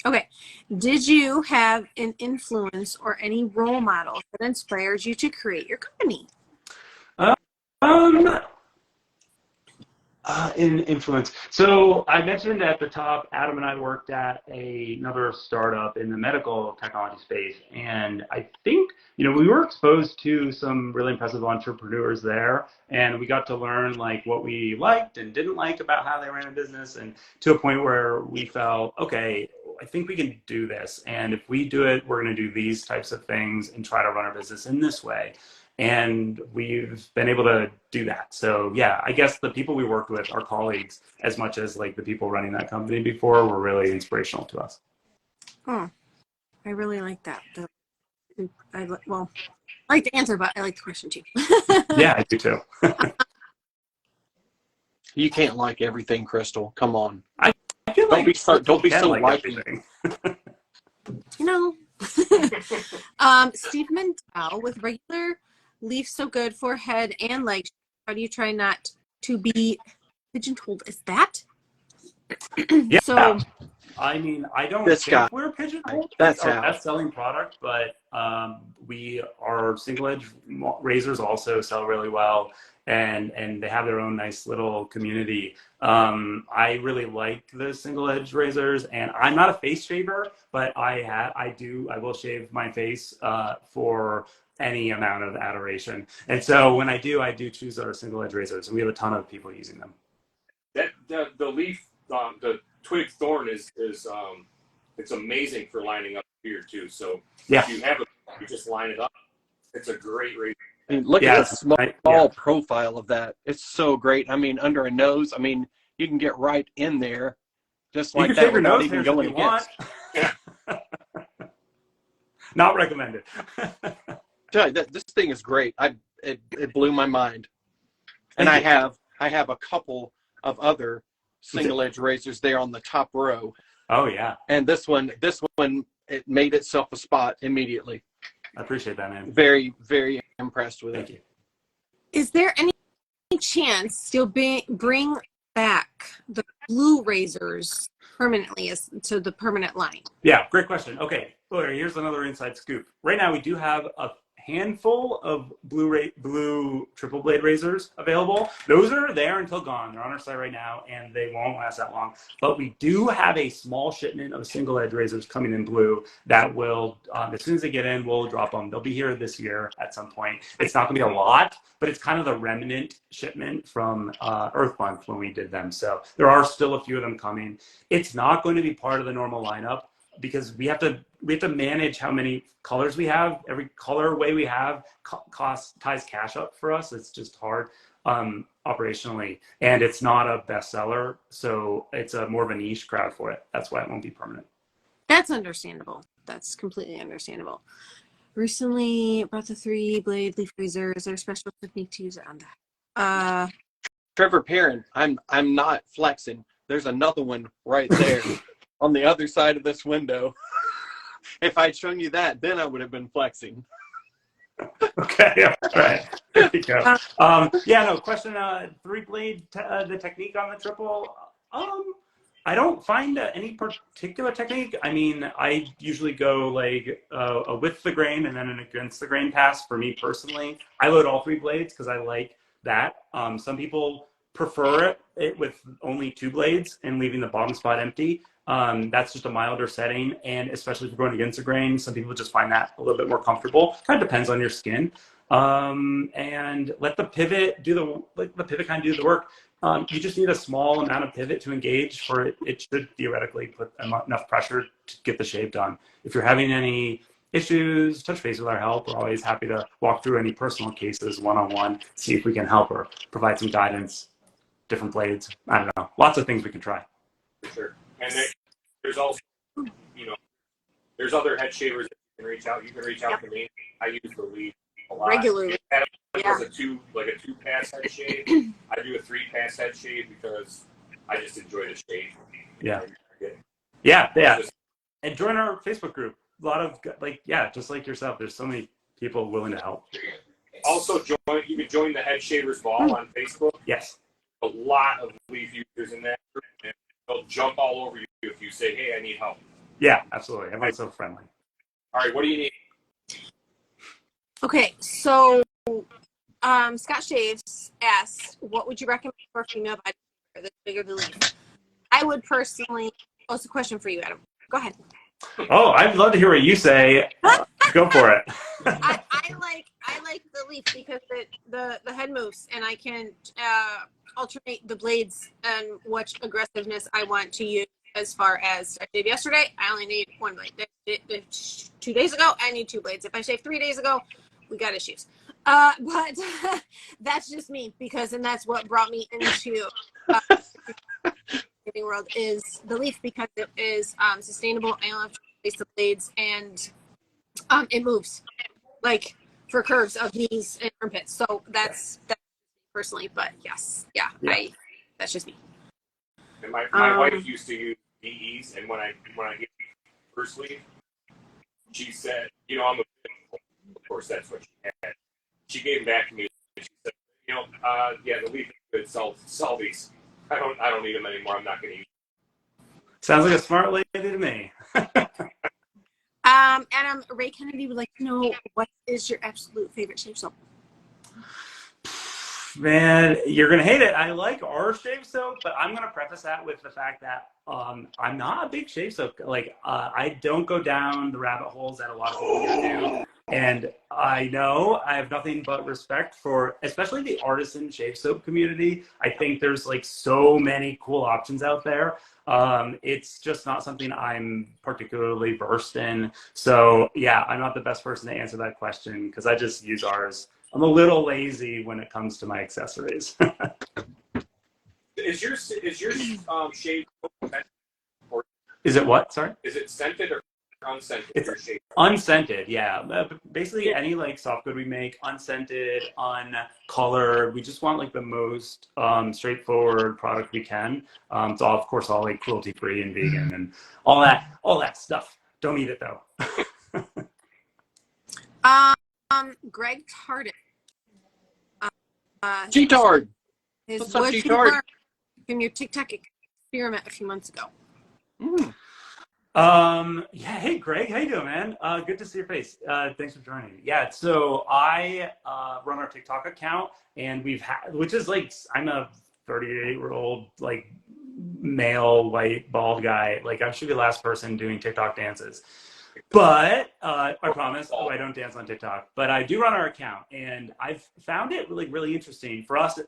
Okay. Did you have an influence or any role model that inspires you to create your company? In influence. So I mentioned at the top, Adam and I worked at another startup in the medical technology space. And I think, we were exposed to some really impressive entrepreneurs there. And we got to learn like what we liked and didn't like about how they ran a business, and to a point where we felt, okay, I think we can do this. And if we do it, we're going to do these types of things and try to run our business in this way. And we've been able to do that. So yeah, I guess the people we worked with, our colleagues, as much as like the people running that company before, were really inspirational to us. Oh, I really like that. I like the answer, but I like the question too. Yeah, I do too. You can't like everything, Crystal. Come on. I feel Don't be so like wifey. everything. Steve Mendel, with regular leaf so good for head and legs, how do you try not to be pigeonholed? Is that? Yeah. So, I mean, I don't This think guy. we're pigeonholed. That's It's our how. best-selling product, but our single-edge razors also sell really well, and they have their own nice little community. I really like the single-edge razors, and I'm not a face shaver, but I will shave my face for any amount of adoration. And so when I do choose our single-edge razors, and we have a ton of people using them. The leaf, the twig thorn is it's amazing for lining up here too. So Yeah. if you have it, you just line it up. It's a great razor. I mean, look Yeah, at the small profile of that. It's so great. I mean, under a nose, I mean, you can get right in there just You like can that shave your without nose even hairs if going you want. Yeah. Not recommended. Tell you, this thing is great. It blew my mind. And I have a couple of other single edge razors there on the top row. Oh yeah. And this one, it made itself a spot immediately. I appreciate that, man. Very, very impressed with Thank it. you. is there any chance you'll bring back the blue razors permanently to the permanent line? Yeah, great question. Okay, here's another inside scoop. Right now, we do have a handful of blue triple blade razors available. Those are there until gone. They're on our site right now, and they won't last that long. But we do have a small shipment of single edge razors coming in blue that will, as soon as they get in, we'll drop them. They'll be here this year at some point. It's not going to be a lot, but it's kind of the remnant shipment from Earth Month when we did them. So there are still a few of them coming. It's not going to be part of the normal lineup, because we have to manage how many colors we have. Every colorway we have ties cash up for us. It's just hard operationally, and it's not a bestseller, so it's more of a niche crowd for it. That's why it won't be permanent. That's understandable. That's completely understandable. Recently brought the 3-blade leaf razor. Is there a special technique to use it on that? Trevor Perrin, I'm not flexing. There's another one right there on the other side of this window. If I'd shown you that, then I would have been flexing. Okay, all right. There you go. Question, 3-blade, the technique on the triple. I don't find any particular technique. I mean, I usually go like a with the grain and then an against the grain pass for me personally. I load all 3 blades because I like that. Some people prefer it with only 2 blades and leaving the bottom spot empty. That's just a milder setting, and especially if you're going against the grain, some people just find that a little bit more comfortable. Kind of depends on your skin. And let the pivot kind of do the work. You just need a small amount of pivot to engage for it. It should theoretically put enough pressure to get the shave done. If you're having any issues, touch base with our help. We're always happy to walk through any personal cases one-on-one, see if we can help or provide some guidance. Different blades. I don't know. Lots of things we can try. Sure. And there's also, there's other head shavers that you can reach out. You can reach out to me. I use the lead a lot. Regularly. Does a 2-pass head shave. I do a 3-pass head shave because I just enjoy the shave. Yeah. And join our Facebook group. A lot of just like yourself. There's so many people willing to help. Also, you can join the Head Shavers Ball on Facebook. Yes. A lot of leaf users in that group, and they'll jump all over you if you say, "Hey, I need help." Yeah, absolutely. Everyone's so friendly. All right, what do you need? Okay, so Scott Shaves asks, what would you recommend for female body the bigger the leaf. I would personally. Oh, it's a question for you, Adam. Go ahead. Oh, I'd love to hear what you say. Go for it. I like the leaf because the head moves, and I can alternate the blades and what aggressiveness I want to use. As far as I shaved yesterday, I only need one blade. 2 days ago, I need 2 blades. If I shaved 3 days ago, we got issues. But that's just me and that's what brought me into the world is the leaf because it is sustainable. I don't have to replace the blades, and it moves like for curves of knees and armpits. So that's personally, but yes, yeah. That's just me. And my wife used to use DEs, and when I get her sleeve, she said, I'm a of course that's what she had. She gave them back to me, and she said, yeah, the leaf is good. Sell these. I don't need them anymore. I'm not going to use them. Sounds like a smart lady to me. Adam, Ray Kennedy would like to know, what is your absolute favorite shave soap? Man, you're gonna hate it. I like our shave soap, but I'm gonna preface that with the fact that I'm not a big shave soap. I don't go down the rabbit holes that a lot of people do, and I know I have nothing but respect for, especially the artisan shave soap community. I think there's so many cool options out there. It's just not something I'm particularly versed in. So yeah, I'm not the best person to answer that question because I just use ours. I'm a little lazy when it comes to my accessories. Is your shave scented? Or Is it what? Sorry? is it scented or unscented? It's your shave? unscented, yeah. Basically, any soft good we make, unscented, uncolored. We just want the most straightforward product we can. It's all, of course, all cruelty free and vegan and all that stuff. Don't eat it though. Greg Tardin. G-Tard. His What's up, would G-Tard? learn from your TikTok experiment a few months ago. Yeah, hey Greg, how you doing, man? Good to see your face. Thanks for joining. Yeah, so I run our TikTok account, and which is I'm a 38-year-old male white bald guy. I should be the last person doing TikTok dances. But I promise, I don't dance on TikTok. But I do run our account, and I've found it really interesting. For us,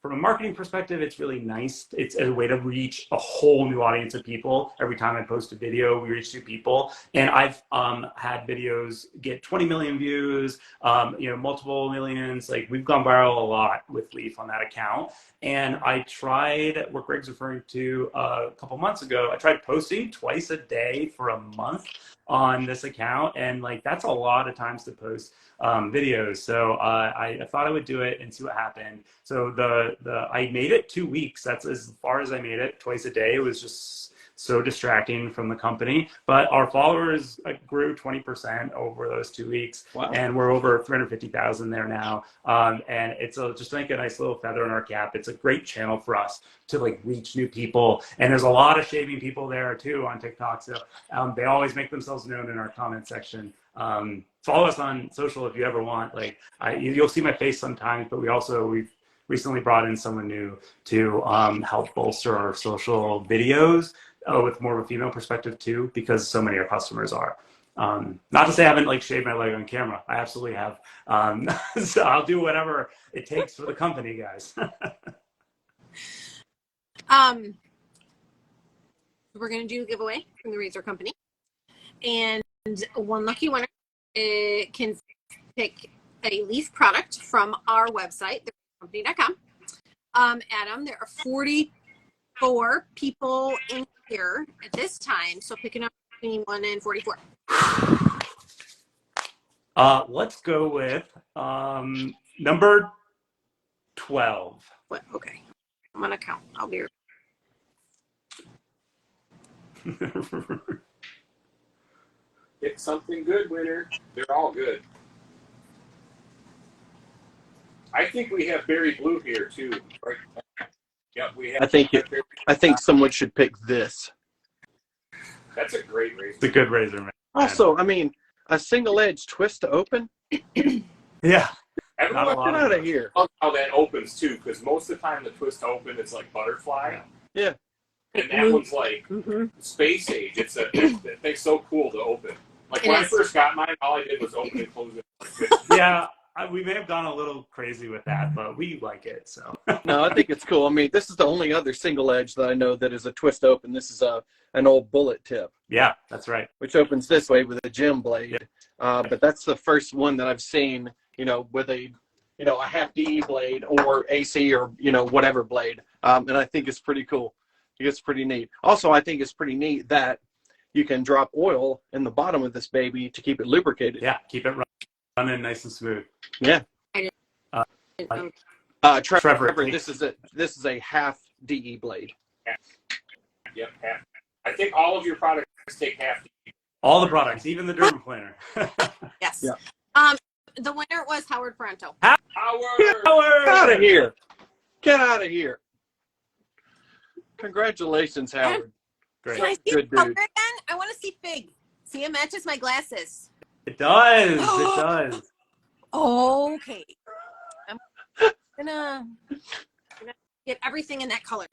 from a marketing perspective, it's really nice. It's a way to reach a whole new audience of people. Every time I post a video, we reach new people. And I've had videos get 20 million views, multiple millions. We've gone viral a lot with Leaf on that account. And I tried what Greg's referring to a couple months ago. I tried posting twice a day for a month on this account, and that's a lot of times to post videos. So I thought I would do it and see what happened. So I made it 2 weeks. That's as far as I made it, twice a day. It was just so distracting from the company, but our followers grew 20% over those 2 weeks. Wow. And we're over 350,000 there now. And it's just a nice little feather in our cap. It's a great channel for us to reach new people. And there's a lot of shaving people there too on TikTok. So they always make themselves known in our comment section. Follow us on social if you ever want. You'll see my face sometimes, but we've recently brought in someone new to help bolster our social videos with more of a female perspective too, because so many of our customers are. Not to say I haven't shaved my leg on camera. I absolutely have. So I'll do whatever it takes for the company, guys. We're going to do a giveaway from the Razor Company, and one lucky winner can pick a Leaf product from our website, therazorcompany.com. Adam, there are 44 people in here at this time, so pick a number between 1 and 44. Let's go with number 12. What? Okay, I'm gonna count. I'll be. Get something good, winner. They're all good. I think we have berry blue here too. Right? Yep, we have. I think someone should pick this. That's a great razor. It's a good razor, man. Also, a single edge twist to open. Yeah. Everyone Not a lot Get of out of those. here. loves how that opens too, because most of the time the twist to open it's like butterfly. Yeah. And that one's like Mm-hmm. space age. That thing's so cool to open. Like It when I is. first got mine, all I did was open and close it. Yeah, we may have gone a little crazy with that, but we like it. So No, I think it's cool. I mean, this is the only other single edge that I know that is a twist open. This is an old bullet tip, yeah, that's right. which opens this way with a gem blade. But that's the first one that I've seen, with a half DE blade or AC or, whatever blade. And I think it's pretty cool. I think it's pretty neat. Also, I think it's pretty neat that you can drop oil in the bottom of this baby to keep it lubricated. Yeah, keep it running nice and smooth. Yeah. Trevor, Trevor, this is a half DE blade. Yep, half. I think all of your products take half. All the products, even the dermaplaner. Yes. Yeah. The winner was Howard Pronto. Howard! Get out of here. Get out of here. Congratulations, Howard. Great. Can I see Good the color dude. again? I want to see Fig. See, it matches my glasses. It does. It does. Okay. I'm gonna get everything in that color.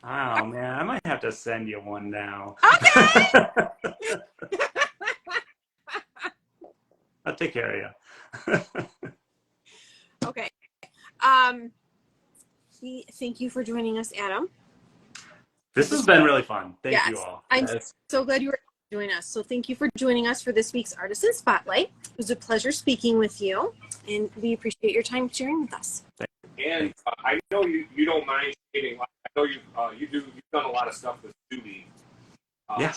Oh man, I might have to send you one now. Okay. I'll take care of you. Okay. Thank you for joining us, Adam. This has been really fun. Thank you Yes. all. I'm Yes. so glad you were joining us. So thank you for joining us for this week's Artisan Spotlight. It was a pleasure speaking with you, and we appreciate your time sharing with us. And I know you don't mind shading. I know you've done a lot of stuff with Subi. Yeah.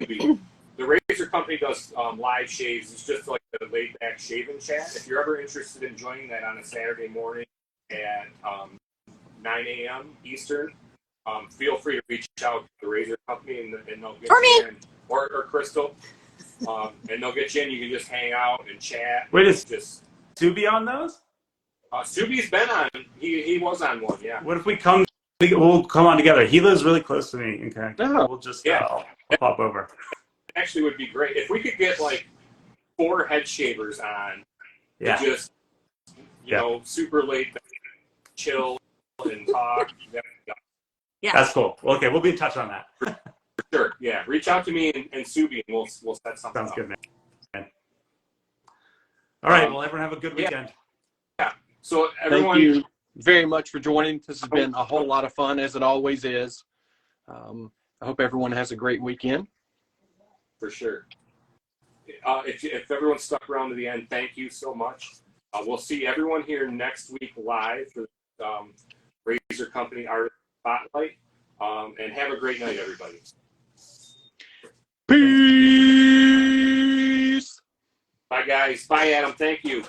Subi. The Razor Company does live shaves. It's just like a laid back shaving chat. If you're ever interested in joining that on a Saturday morning at 9 a.m. Eastern, feel free to reach out to the Razor Company and they'll get Or you me. in, or Crystal, and they'll get you in. You can just hang out and chat. Wait, is Just Subi on those? Subi's been on. He was on one. Yeah. What if we'll come on together? He lives really close to me in Connecticut. Oh. We'll just Yeah. I'll pop over. Actually would be great if we could get like 4 head shavers on. Yeah. To just super late, chill and talk. Yeah. That's cool. Well, okay, we'll be in touch on that. Sure. Yeah. Reach out to me and Subi, and we'll set something Sounds up. good, man. All right. Well, everyone have a good yeah. weekend. So everyone, Thank you very much for joining. This has been a whole lot of fun, as it always is. I hope everyone has a great weekend. for sure. If everyone stuck around to the end, thank you so much. We'll see everyone here next week live for Razor Company Artisan Spotlight. And have a great night, everybody. Peace. Bye, guys. Bye, Adam. Thank you.